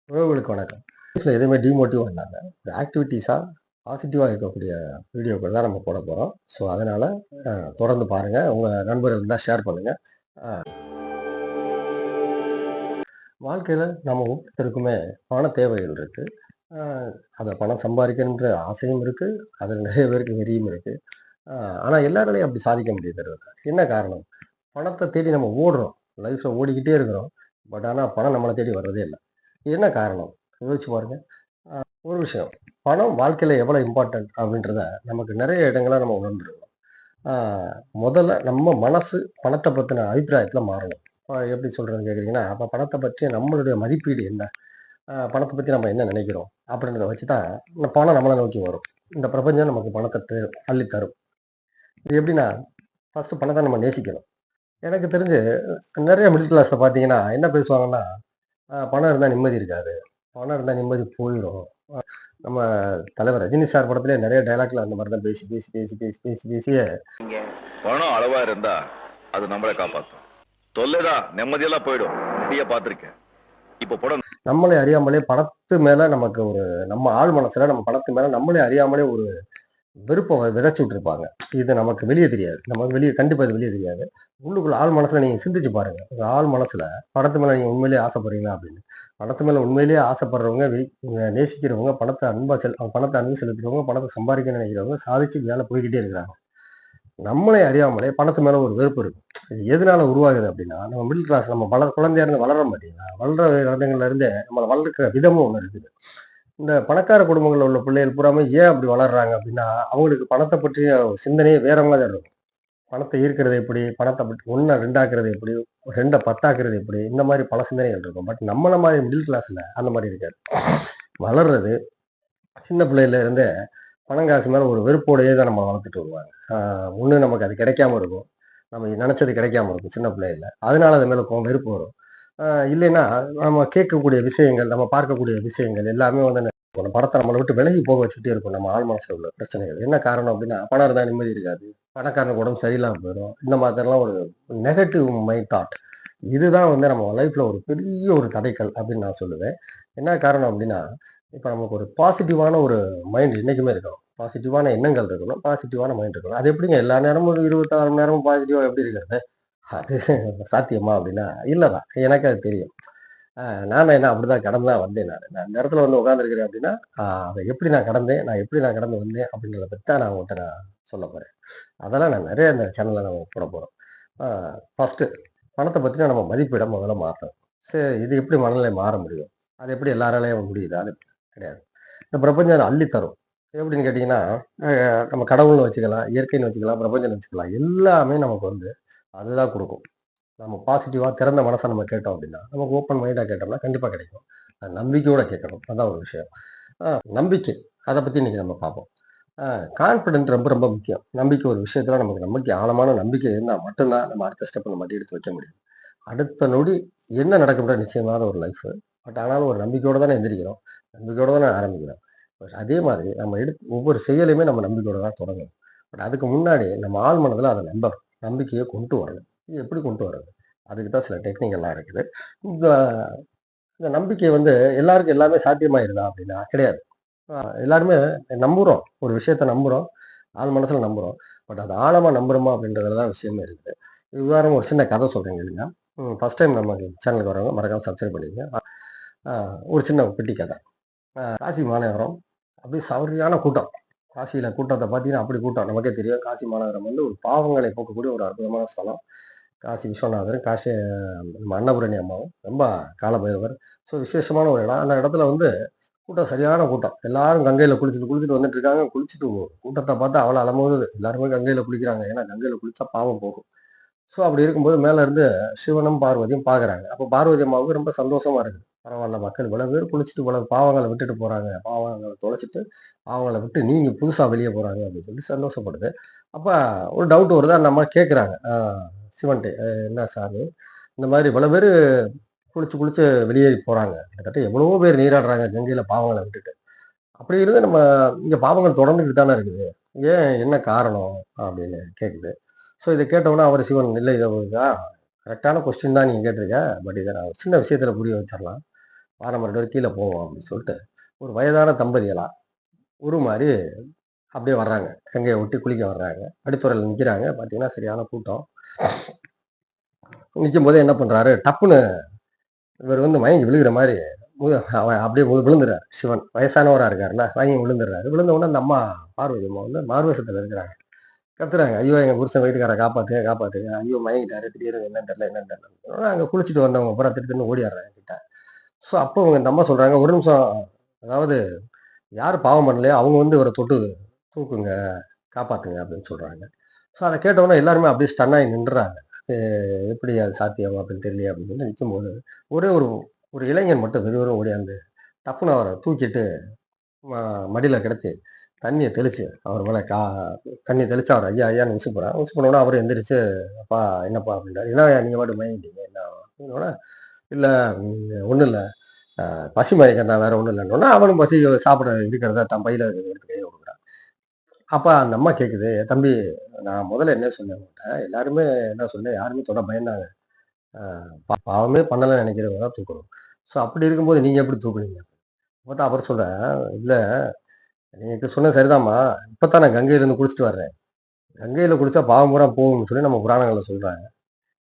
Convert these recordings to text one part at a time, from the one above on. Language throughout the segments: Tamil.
உறவுகளுக்கு வணக்கம். லைஃப்ல எதுவுமே டிமோட்டிவா இல்லாம, ஒரு ஆக்டிவிட்டீஸா, பாசிட்டிவா இருக்கக்கூடிய வீடியோக்கள் தான் நம்ம போடப் போறோம். ஸோ, அதனால அ தொடர்ந்து பாருங்க. உங்க நண்பர்கள் இருந்தா ஷேர் பண்ணுங்க. அ வாழ்க்கையில நம்ம ஒவ்வொருத்தருக்குமே பண தேவைகள் இருக்கு. அ அத பணம் சம்பாதிக்கணுன்ற ஆசையும் இருக்கு. அதுல நிறைய பேருக்கு வெறியும் இருக்கு. அ ஆனா எல்லாராலயும் அப்படி சாதிக்க முடியறதில்ல. என்ன காரணம்? பணத்த தேடி நம்ம ஓடுறோம். லைஃப்ல ஓடிக்கிட்டே இருக்கிறோம். பட் ஆனா பணம் நம்மள தேடி வர்றதே இல்ல. என்ன காரணம்? யோசிச்சு பாருங்க. ஒரு விஷயம். பணம் வாழ்க்கையில எவ்வளவு இம்பார்ட்டன்ட் அப்படின்றத நமக்கு நெறைய இடங்கள்ல நம்ம உணர்ந்துருக்கோம். ஆ முதல்ல நம்ம மனசு பணத்த பத்தின அபிப்பிராயத்துல மாறணும். எப்படி சொல்றேன்னு கேட்கிறீங்கன்னா, அப்ப பணத்த பற்றிய நம்மளுடைய மதிப்பீடு என்ன? பணத்த பத்தி நம்ம என்ன நினைக்கிறோம்? அப்படின்றத வச்சு தான் இந்த பணம் நம்மள நோக்கி வரும். இந்த பிரபஞ்சம் நமக்கு பணத்த அள்ளி தரும். இது எப்படின்னா, ஃபர்ஸ்ட் பணத்த நம்ம நேசிக்கணும். எனக்கு தெரிஞ்சு நெறைய மிடில் கிளாஸ்ல பார்த்தீங்கன்னா, என்ன பேசுவாங்கன்னா, பணம் இருந்தா நிம்மதி இருக்காது. பணம் இருந்தா நிம்மதி போயிரும். நம்ம தலைவர் ரஜினி சார் படத்திலேயே நெறைய டயலாக்ல அந்த மாரி தான் பேசியே பணம் அளவா இருந்தா அது நம்மளை காப்பாத்தும். தொல்லைதான் நிம்மதியெல்லாம் போயிடும். நிறைய பார்த்திருக்கேன். இப்ப படம் நம்மளே அறியாமலே பணத்து மேல நமக்கு ஒரு நம்ம ஆழ் மனசுல நம்ம பணத்து மேல நம்மளே அறியாமலே ஒரு வெறுப்ப விதைச்சு விட்டுருப்பாங்க. இது நமக்கு வெளிய தெரியாது. நமக்கு வெளிய கண்டிப்பா இது வெளிய தெரியாது. உள்ளுக்குள்ள ஆழ் மனசுல நீங்க சிந்திச்சு பாருங்க. உங்க ஆழ் மனசுல பணத்து மேல நீங்க உண்மையிலேயே ஆசைப்படுறீங்களா அப்படின்னு. பணத்து மேல உண்மையிலேயே ஆசைப்படுறவங்க, நேசிக்கிறவங்க, பணத்த அன்பு செலுத்துறவங்க, பணத்த சம்பாதிக்கணும்னு நினைக்கிறவங்க, சாதிச்சு மேல போய்க்கிட்டே இருக்கிறாங்க. நம்மளே அறியாமலே பணத்து மேல ஒரு வெறுப்பு இருக்கும். இது எதனால உருவாகுது அப்படின்னா, நம்ம மிடில் கிளாஸ் நம்ம குழந்தையா இருந்து வளர்றோம் பார்த்தீங்களா? வளர்ற குழந்தைங்கள்ல இருந்தே நம்மள வளர்க்கிற விதமும் ஒண்ணு இருக்குது. இந்த பணக்கார குடும்பங்கள்ல உள்ள பிள்ளைகள் பூராமே ஏன் அப்படி வளர்றாங்க அப்படின்னா, அவங்களுக்கு பணத்த பற்றிய சிந்தனையே வேற மாதிரி இருக்கும். பணத்த ஈர்க்கிறது எப்படி? பணத்த பத்தி 1 2 ஆக்குறது எப்படி? 2 10 ஆக்குறது எப்படி? இந்த மாரி பல சிந்தனைகள் இருக்கும். பட் நம்மள மாரி மிடில் கிளாஸ்ல அந்த மாரி இருக்காது. வளர்றது சின்ன பிள்ளையில இருந்தே பணம் காசு மேல ஒரு வெறுப்போடையே தான் நம்ம வளர்த்துட்டு வருவாங்க. ஒண்ணு நமக்கு அது கிடைக்காம இருக்கும். நம்ம நெனச்சது கிடைக்காம இருக்கும் சின்ன பிள்ளையில. அதனால அது மேல வெறுப்பு வரும். அ இல்லைன்னா, நம்ம கேட்கக்கூடிய விஷயங்கள், நம்ம பார்க்கக்கூடிய விஷயங்கள் எல்லாமே வந்து அந்த படத்த நம்மள விட்டு விலகி போக வச்சுக்கிட்டே இருக்கும். நம்ம ஆழ் மனசுல உள்ள பிரச்சனைகள். என்ன காரணம் அப்டின்னா, பணம் இருந்தா நிம்மதி இருக்காது. பணக்காரனுக்கு உடம்பு சரியில்லாம போயிரும். இந்த மாதிரிலாம் ஒரு நெகட்டிவ் மைண்ட் தாட். இதுதான் வந்து நம்ம லைஃப்ல ஒரு பெரிய ஒரு தடைக்கல் அப்டின்னு நான் சொல்லுவேன். என்ன காரணம் அப்டின்னா, இப்ப நமக்கு ஒரு பாசிட்டிவான ஒரு மைண்ட் என்னைக்குமே இருக்கணும். பாசிட்டிவான எண்ணங்கள் இருக்கணும். பாசிட்டிவான மைண்ட் இருக்கணும். அது எப்படிங்க எல்லா நேரமும் ஒரு 24 மணி நேரமும் பாசிட்டிவா எப்படி இருக்கிறது? அது சாத்தியமா அப்படின்னா, இல்ல தான். எனக்கு அது தெரியும். அ நானும் என்ன அப்படிதான் கடந்து தான் வந்தேன் நானு. நான் இந்த இடத்துல வந்து உட்கார்ந்திருக்கிறேன் அப்படின்னா, அத எப்படி நான் கடந்தேன், நான் எப்படி நான் கடந்து வந்தேன் அப்படின்றத பத்தி தான் நான் உங்கள்ட்ட சொல்லப் போறேன். அதெல்லாம் நான் நெறைய இந்த சேனல்ல நம்ம போடப் போறோம். அ ஃபர்ஸ்ட்டு பணத்த பத்தின நம்ம மதிப்பீட முதல்ல மாத்தணும். சரி இது எப்படி மனநிலை மாற முடியும்? அது எப்படி எல்லாராலயும் முடியுதா? அது கிடையாது. இந்த பிரபஞ்சம் அத அள்ளி தரும். எப்படின்னு கேட்டீங்கன்னா, அ நம்ம கடவுள்னு வச்சுக்கலாம், இயற்கைன்னு வச்சுக்கலாம், பிரபஞ்சம்னு வச்சுக்கலாம். எல்லாமே நமக்கு வந்து அதுதான் குடுக்கும். நம்ம பாசிட்டிவா திறந்த மனசா நம்ம கேட்டோம் அப்படின்னா, நமக்கு ஓப்பன் மைண்டா கேட்டோம்னா கண்டிப்பா கிடைக்கும். நம்பிக்கையோட கேட்கணும். அதான் ஒரு விஷயம். அ நம்பிக்கை. அத பத்தி இன்னைக்கு நம்ம பார்ப்போம். அ கான்ஃபிடென்ட் ரொம்ப ரொம்ப முக்கியம். நம்பிக்கை ஒரு விஷயத்துல நமக்கு நம்பிக்கை ஆழமான நம்பிக்கை இருந்தா மட்டும் தான் நம்ம அடுத்த ஸ்டெப் நம்ம எடுத்து வைக்க முடியும். அடுத்த நொடி என்ன நடக்கும்ன்ற நிச்சயமாத ஒரு லைஃப். பட் ஆனாலும் ஒரு நம்பிக்கையோட தானே எந்திரிக்கிறோம். நம்பிக்கையோட தானே ஆரம்பிக்கிறோம். பட் அதே மாதிரி நம்ம ஒவ்வொரு செயலையுமே நம்ம நம்பிக்கையோட தான் தொடங்கணும். பட் அதுக்கு முன்னாடி நம்ம ஆழ் மனதுல அத நம்பணும். நம்பிக்கைய கொண்டு வரணும். இது எப்படி கொண்டு வர்றது? அதுக்கு தான் சில டெக்னிக் எல்லாம் இருக்குது. இந்த இந்த நம்பிக்கை வந்து எல்லாருக்கும் எல்லாமே சாத்தியமாயிருதா அப்படின்னா கிடையாது. எல்லாருமே நம்புறோம். ஒரு விஷயத்த நம்புறோம். ஆழ் மனசுல நம்புறோம். பட் அது ஆழமா நம்புறோமா அப்படின்றதுல தான் விஷயமே இருக்குது. உதாரணம் ஒரு சின்ன கதை சொல்றேன் கேளுங்க. ஃபர்ஸ்ட் டைம் நம்ம சேனலுக்கு வரவங்க மறக்காம சப்ஸ்கிரைப் பண்ணிக்கங்க. அ ஒரு சின்ன குட்டி கதை. காசி மாநகரம் அப்படியே சரியான கூட்டம். காசியில கூட்டத்த பார்த்தீங்கன்னா, அப்படி கூட்டம். நமக்கே தெரியும். காசி மாநகரம் வந்து ஒரு பாவங்களை போக்கக்கூடிய ஒரு அற்புதமான ஸ்தலம். காசி விஸ்வநாதர், காசி நம்ம அன்னபூரணி அம்மாவும், ரொம்ப காலபைரவர். ஸோ விசேஷமான ஒரு இடம். அந்த இடத்துல வந்து கூட்டம் சரியான கூட்டம். எல்லாரும் கங்கையில குளிச்சுட்டு குளிச்சுட்டு வந்துட்டு இருக்காங்க. குளிச்சுட்டு கூட்டத்த பார்த்தா அவ்வளோ அலமோதுது. எல்லாருமே கங்கையில குளிக்கிறாங்க. ஏன்னா கங்கையில குளிச்சா பாவம் போகும். ஸோ அப்படி இருக்கும்போது மேல இருந்து சிவனும், பார்வதியும் பார்க்குறாங்க. அப்போ பார்வதி அம்மாவுக்கு ரொம்ப சந்தோஷமா இருக்குது. பரவால்ல மக்கள் இவ்வளவு பேர் குளிச்சுட்டு இவ்வளவு பாவங்கள விட்டுட்டு போறாங்க. பாவங்கள தொலைச்சுட்டு, பாவங்கள விட்டு நீங்கி புதுசா வெளிய போறாங்க அப்படின்னு சொல்லி சந்தோஷப்படுது. அப்ப ஒரு டவுட் வருது. அந்த அம்மா கேட்குறாங்க. சிவன்ட்ட, "என்ன சாமி, இந்த மாதிரி இவ்வளவு பேரு குளிச்சு குளிச்சு வெளியேறி போறாங்க. கிட்டத்தட்ட எவ்வளவோ பேர் நீராடுறாங்க கங்கையில பாவங்கள விட்டுட்டு. அப்படி இருந்து நம்ம இங்க பாவங்கள் தொடர்ந்துகிட்டு தானே இருக்குது. ஏன் என்ன காரணம்?" அப்படின்னு கேட்குது. ஸோ இத கேட்டவுடனே அவரு சிவன், "இல்ல இத கரெக்டான கொஸ்டின் தான் நீங்க கேட்டிருக்க. பட் இத நான் ஒரு சின்ன விஷயத்துல புரிய வச்சிரலாம். வா நம்ம 2 பேரும் கீழ போவோம் அப்படின்னு சொல்லிட்டு, ஒரு வயதான தம்பதிகளா உருமாறி அப்படியே வர்றாங்க. கங்கைய ஒட்டி குளிக்க வர்றாங்க. படித்துறையில நிக்கிறாங்க. பார்த்தீங்கன்னா, சரியான கூட்டம். நிக்கும்போதே என்ன பண்றாரு, டப்புன்னு இவர் வந்து மயங்கி விழுகிற மாரி, மு அவன் அப்படியே விழுந்துறாரு. சிவன் வயசானவரா இருக்கார்ல, மயங்கி விழுந்துறாரு. விழுந்த உடனே அந்த அம்மா பார்வதி அம்மா வந்து மாறுவேஷத்துல இருக்கிறாங்க. கத்துறாங்க. "ஐயோ! எங்க புருஷன் வீட்டுக்காரர காப்பாத்துங்க, காப்பாத்துங்க. ஐயோ! மயங்கிட்டாரு. திடீர்னு என்னன்னு தெரியல, என்னன்னு தெரியல." அங்க குளிச்சுட்டு வந்தவங்க பூரா திடுதிப்புன்னு ஓடியார்றாங்க என்கிட்ட. ஸோ அப்போ அவங்க இந்த அம்மா சொல்றாங்க, "ஒரு நிமிஷம் அதாவது யார் பாவம் பண்ணலையோ அவங்க வந்து இவர தொட்டு தூக்குங்க, காப்பாத்துங்க." அப்படின்னு சொல்றாங்க. ஸோ அத கேட்டவுடனே எல்லாருமே அப்படியே ஸ்டன் ஆயி நின்றுறாங்க. "எ எப்படி அது சாத்தியம் அப்படின்னு தெரியலையே." அப்படின்னு சொல்லி நிக்கும்போது, ஒரே ஒரு ஒரு இளைஞன் மட்டும் வெறுவெறுன்னு ஓடியாந்து, டப்புன்னு அவர தூக்கிட்டு ம மடியில கிடத்தி, தண்ணிய தெளிச்சு அவர் மேல தண்ணி தெளிச்சு அவர் ஐயா! ஐயான்னு உசுப்புறான். உசுப்புனோனே அவரும் எந்திரிச்சு, "அப்பா என்னப்பா?" அப்படின்றாரு. "என்னய்யா நீங்க பாட்டுக்கு மயங்கிட்டீங்க, என்ன?" அப்படின்னோனே, "இல்ல ஒண்ணும் இல்ல. பசி மயக்கம் தான் வேற ஒண்ணும் இல்லன்னோனே" அவனும் பசி சாப்பிட இருக்கிறத தன் பையில இருக்கிறத எடுத்து கையில குடுக்குறான். அப்ப அந்த அம்மா கேட்குது, "தம்பி நான் முதல்ல என்ன சொன்னேன் உன்ட்ட? எல்லாருமே என்ன சொன்னேன், யாருமே தொட பயந்தாங்க. அ பாவமே பண்ணலன்னு நெனைக்கிறவங்க தான் தூக்கணும். ஸோ அப்படி இருக்கும்போது நீங்க எப்படி தூக்குனீங்க?" அப்பதான் அவர் சொல்றார், "இல்ல நீங்க சொன்னது சரிதாம்மா. இப்பத்தான் நான் கங்கையிலருந்து குளிச்சுட்டு வர்றேன். கங்கையில குளிச்சா பாவம் பூரா போகும்னு சொல்லி நம்ம புராணங்கள்ல சொல்றாங்க.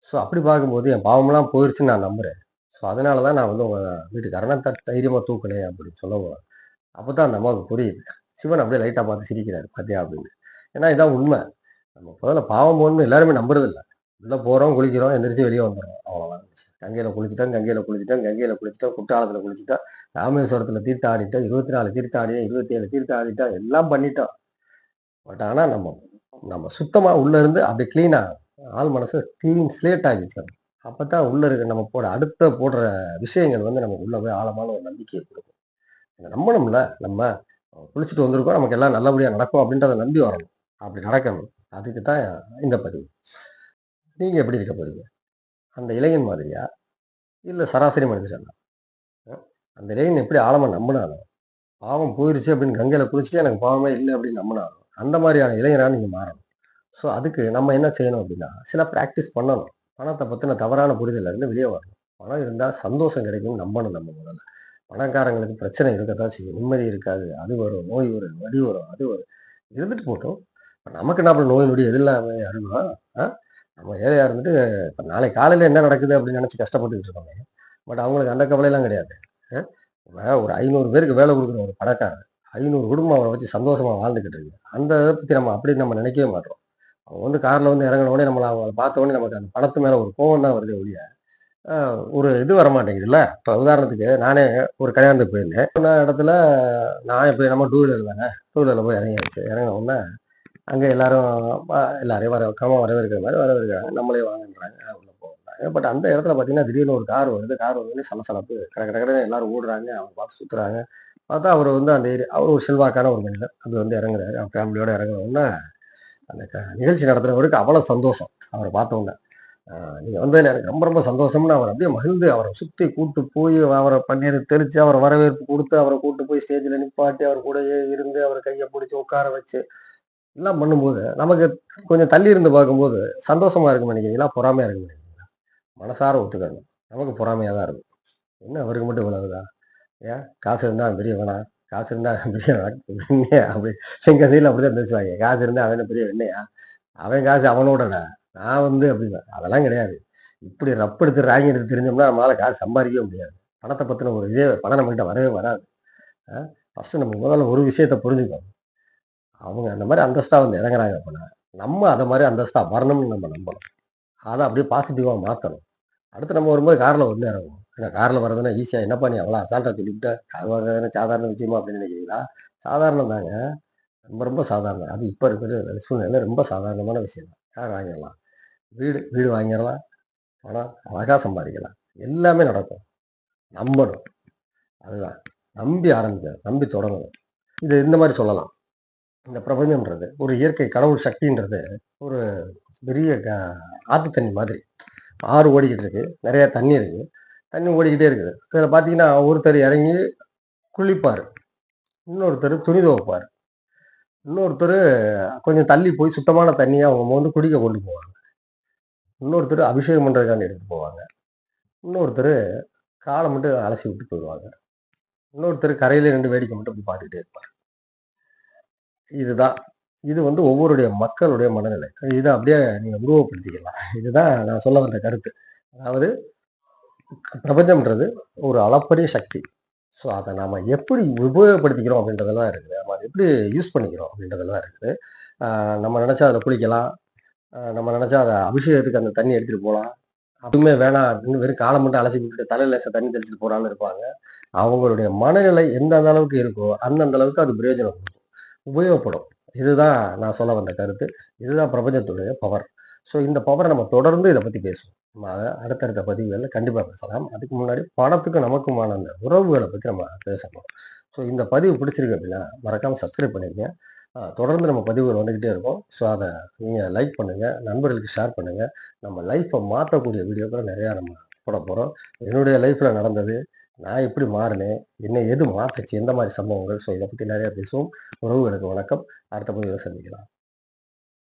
ஸோ அப்படி பார்க்கும்போது என் பாவமெல்லாம் போயிருச்சுன்னு நான் நம்புறேன். ஸோ அதனால தான் நான் வந்து உங்க வீட்டுக்காரன தைரியமா தூக்குனேன்" அப்படின்னு சொல்லவும், அப்பதான் அந்த அம்மாவுக்கு புரியுது. சிவன் அப்படியே லைட்டா பார்த்து சிரிக்கிறாரு. "பாத்தியா?" அப்படின்னு. ஏன்னா இதான் உண்ம. நம்ம முதல்ல பாவம் போகும்னு எல்லாருமே நம்புறதில்ல. உள்ள போறோம், குளிக்கிறோம், எந்திரிச்சு வெளிய வந்துர்றோம். அவ்வளோதான். கங்கையில குளிச்சுட்டோம், கங்கையில குளிச்சுட்டோம், கங்கையில குளிச்சுட்டோம், குற்றாலத்துல குளிச்சுட்டோம், ராமேஸ்வரத்துல தீர்த்தம் ஆடிட்டோம், 24 தீர்த்தம் ஆடிட்டோம், 27 தீர்த்தம் ஆடிட்டோம், எல்லாம் பண்ணிட்டோம். பட் ஆனா நம்ம நம்ம சுத்தமா உள்ள இருந்து அப்படியே கிளீனா ஆள் மனச கிளீன் ஸ்லேட் ஆக்கி வச்சிரணும். அப்பதான் உள்ள இருக்க நம்ம அடுத்த போடுற விஷயங்கள் வந்து நமக்கு உள்ள போய் ஆழமான ஒரு நம்பிக்கைய குடுக்கும். இத நம்பணும்ல. நம்ம குளிச்சுட்டு வந்திருக்கோம். நமக்கு எல்லாம் நல்லபடியா நடக்கும் அப்படின்றத நம்பி வரணும். அப்படி நடக்கணும். அதுக்கு தான் இந்த பதிவு. நீங்க எப்படி இருக்க போறீங்க? அந்த இளைஞன் மாதிரியா? இல்ல சராசரி மனிதனா? அ அந்த இளைஞன் எப்படி ஆழமா நம்புனானோ, பாவம் போயிருச்சு அப்படின்னு கங்கையில குளிச்சுட்டு எனக்கு பாவமே இல்ல அப்படின்னு நம்புனானோ, அந்த மாரியான இளைஞரா நீங்க மாறணும். ஸோ அதுக்கு நம்ம என்ன செய்யணும் அப்படின்னா, சில பிராக்டிஸ் பண்ணணும். பணத்த பத்தின தவறான புரிதல்ல இருந்து வெளிய வரணும். பணம் இருந்தா சந்தோஷம் கிடைக்கும்னு நம்பணும் நம்ம முதல்ல. பணக்காரங்களுக்கு பிரச்சனை இருக்கத்தான் செய்யும். நிம்மதி இருக்காது. அது வரும், நோய் வரும், நொடி வரும், அது வரும். இருந்துட்டு போட்டும். இப்ப நமக்கு என்ன நோய் நொடி எது இல்லாம வருமா? ஆ? நம்ம ஏழையா இருந்துட்டு, இப்ப நாளைக்கு காலையில என்ன நடக்குது அப்படின்னு நினைச்சு கஷ்டப்பட்டுக்கிட்டு இருக்கோமே. பட் அவங்களுக்கு அந்த கவலைலாம் கிடையாது. அ இப்ப ஒரு 500 பேருக்கு வேலை குடுக்குற ஒரு பணக்காரன். 500 குடும்பம் அவர வச்சு சந்தோஷமா வாழ்ந்துகிட்டு இருக்கு. அந்த இத பத்தி நம்ம அப்படி நம்ம நினைக்கவே மாட்றோம். அவங்க வந்து கார்ல வந்து இறங்குன உடனே நம்மள அவங்கள பார்த்த உடனே நமக்கு அந்த பணத்து மேல ஒரு கோவம் தான் வருதே ஒழிய, அ ஒரு இது வரமாட்டேங்குதுல்ல. இப்ப உதாரணத்துக்கு நானே ஒரு கல்யாணத்துக்கு போயிருந்தேன். போன இடத்துல நான் இப்ப நம்ம டூ வீலர் தானே. டூ வீலர்ல போய் இறங்கியாச்சு. இறங்குன உடனே அங்க எல்லாரும் எல்லாரையும் வரவேற்கிற மாரி வரவேற்கிறாங்க. நம்மளே வாங்கன்றாங்க. உள்ள போங்கன்றாங்க. பட் அந்த இடத்துல பார்த்தீங்கன்னா, திடீர்னு ஒரு கார் வருது. கார் வந்தோனே சலசலப்பு. கட கட கடன்னு எல்லாரும் ஓடுறாங்க. அவர பார்த்து சுத்துறாங்க. பார்த்தா அவரு வந்து அந்த ஏரியா அவரு ஒரு செல்வாக்கான ஒரு மனிதர். அப்படி வந்து இறங்குறாரு. அவர் ஃபேமிலியோட இறங்குன உடனே, அந்த நிகழ்ச்சி நடத்துறவருக்கு அவ்வளோ சந்தோஷம். அவர பார்த்த உடனே. "அ நீங்க வந்ததுல எனக்கு ரொம்ப ரொம்ப சந்தோஷம்னு" அவர் அப்படியே மகிழ்ந்து அவர சுத்தி கூட்டு போய் அவர பன்னீர் தெளிச்சு, அவர வரவேற்பு குடுத்து, அவர கூட்டு போய் ஸ்டேஜ்ல நிப்பாட்டி, அவர் கூடயே இருந்து, அவர் கைய புடிச்சு உட்கார வச்சு எல்லாம் பண்ணும்போது, நமக்கு கொஞ்சம் தள்ளி இருந்து பார்க்கும்போது, சந்தோஷமா இருக்கும்னு நினைக்கிறீங்களா? பொறாமையா இருக்கும்னு நினைக்கிறீங்களா? மனசார ஒத்துக்கணும். நமக்கு பொறாமையா தான் இருக்கும். என்ன அவருக்கு மட்டும் இவ்வளவுதா? ஏன் காசு இருந்தா அவன் பெரியவனா? காசு இருந்தா அவன் பெரியவனா? வெண்ணையா? அப்படி எங்க சைடுல அப்படிதான் பேசுவாங்க. காசு இருந்தா அவன் என்ன பெரிய வெண்ணையா? அவன் காசு அவனோடடா. நான் வந்து அப்படிம்பேன். அதெல்லாம் கிடையாது. இப்படி ரப் எடுத்து, ராங்கி எடுத்து திரிஞ்சோம்னா, நம்மளால காசு சம்பாரிக்கவே முடியாது. பணத்த பத்தின ஒரு இதே பணம் நம்மகிட்ட வரவே வராது. அ ஃபர்ஸ்ட்டு நம்ம முதல்ல ஒரு விஷயத்த புரிஞ்சுக்கணும். அவங்க அந்த மாரி அந்தஸ்தா வந்து இறங்குறாங்க அப்படின்னா, நம்ம அத மாரி அந்தஸ்தா வரணும்னு நம்ம நம்பணும். அத அப்படியே பாசிட்டிவா மாத்தணும். அடுத்து நம்ம வரும்போது கார்ல வந்து இறங்குவோம். ஏன்னா கார்ல வர்றதுன்னா ஈஸியா என்னப்பா நீ அவ்வளோ அசால்ட்டா சொல்லிப்புட்ட. கார் வாங்குறதுன்னா சாதாரண விஷயமா அப்படின்னு நினைக்கிறீங்களா? சாதாரணம் தாங்க. ரொம்ப ரொம்ப சாதாரணம். அது இப்ப இருக்கிற சூழ்நிலையில ரொம்ப சாதாரணமான விஷயம் தான். கார் வாங்கிடலாம். வீடு வீடு வாங்கிடலாம். பணம் அழகா சம்பாதிக்கலாம். எல்லாமே நடக்கும். நம்பணும். அதுதான். நம்பி ஆரம்பிக்கணும். நம்பி தொடங்கணும். இது இந்த மாரி சொல்லலாம். இந்த பிரபஞ்சம்ன்றது, ஒரு இயற்கை கடவுள் சக்தின்றது, ஒரு பெரிய ஆத்து தண்ணி மாதிரி. ஆறு ஓடிக்கிட்டு இருக்கு. நெறைய தண்ணி இருக்கு. தண்ணி ஓடிக்கிட்டே இருக்குது. இதுல பார்த்தீங்கன்னா, ஒருத்தர் இறங்கி குளிப்பாரு. இன்னொருத்தரு துணி துவைப்பாரு. இன்னொருத்தரு கொஞ்சம் தள்ளி போய் சுத்தமான தண்ணிய அவங்க மோந்து குடிக்க கொண்டு போவாங்க. இன்னொருத்தரு அபிஷேகம் பண்றதுக்காண்டி எடுத்துட்டு போவாங்க. இன்னொருத்தரு கால மட்டும் அலசி விட்டு போயிடுவாங்க. இன்னொருத்தர் கரையில நின்று வேடிக்கை மட்டும் இப்படி பார்த்துக்கிட்டே இருப்பார். இதுதான். இது வந்து ஒவ்வொருடைய மக்களுடைய மனநிலை. இத அப்படியே நீங்க உருவப்படுத்திக்கலாம். இதுதான் நான் சொல்ல வந்த கருத்து. அதாவது பிரபஞ்சம்ன்றது ஒரு அளப்பரிய சக்தி. ஸோ அத நாம எப்படி உபயோகப்படுத்திக்கிறோம் அப்படின்றதுல தான் இருக்குது. நம்ம அத எப்படி யூஸ் பண்ணிக்கிறோம் அப்படின்றதுல தான் இருக்குது. ஆ நம்ம நெனச்சா அதுல குளிக்கலாம். நம்ம நெனச்சா அத அபிஷேகத்துக்கு அந்த தண்ணி எடுத்துட்டு போலாம். அதுவுமே வேணாம் அப்படின்னு வெறும் கால மட்டும் அலசி விட்டுட்டு தலையில லேசா தண்ணி தெளிச்சுட்டு போற ஆள் இருப்பாங்க. அவங்களுடைய மனநிலை எந்த அளவுக்கு இருக்கோ, அந்தந்த அளவுக்கு அது பிரயோஜனம் குடுக்கும். உபயோகப்படும். இதுதான் நான் சொல்ல வந்த கருத்து. இதுதான் பிரபஞ்சத்துடைய பவர். ஸோ இந்த பவர நம்ம தொடர்ந்து இத பத்தி பேசுவோம். நம்ம அத அடுத்தடுத்த பதிவுகள்ல கண்டிப்பா பேசலாம். அதுக்கு முன்னாடி பணத்துக்கும் நமக்குமான அந்த உறவுகள பத்தி நம்ம பேசணும். ஸோ இந்த பதிவு பிடிச்சிருக்கு அப்படின்னா, மறக்காம சப்ஸ்கிரைப் பண்ணிருங்க. தொடர்ந்து நம்ம பதிவுகள் வந்துகிட்டே இருக்கும். ஸோ அத நீங்க லைக் பண்ணுங்க. நண்பர்களுக்கு ஷேர் பண்ணுங்க. நம்ம லைஃப்ப மாத்தக்கூடிய வீடியோக்கள நெறையா நம்ம போடப்போறோம். என்னுடைய லைஃப்ல நடந்தது, நான் எப்படி மாறுனேன், என்ன எது மாத்துச்சு, எந்த மாரி சம்பவங்கள், ஸோ இத பத்தி நெறையா பேசுவோம். உறவுகளுக்கு வணக்கம். அடுத்த பதிவுல சந்திக்கலாம்.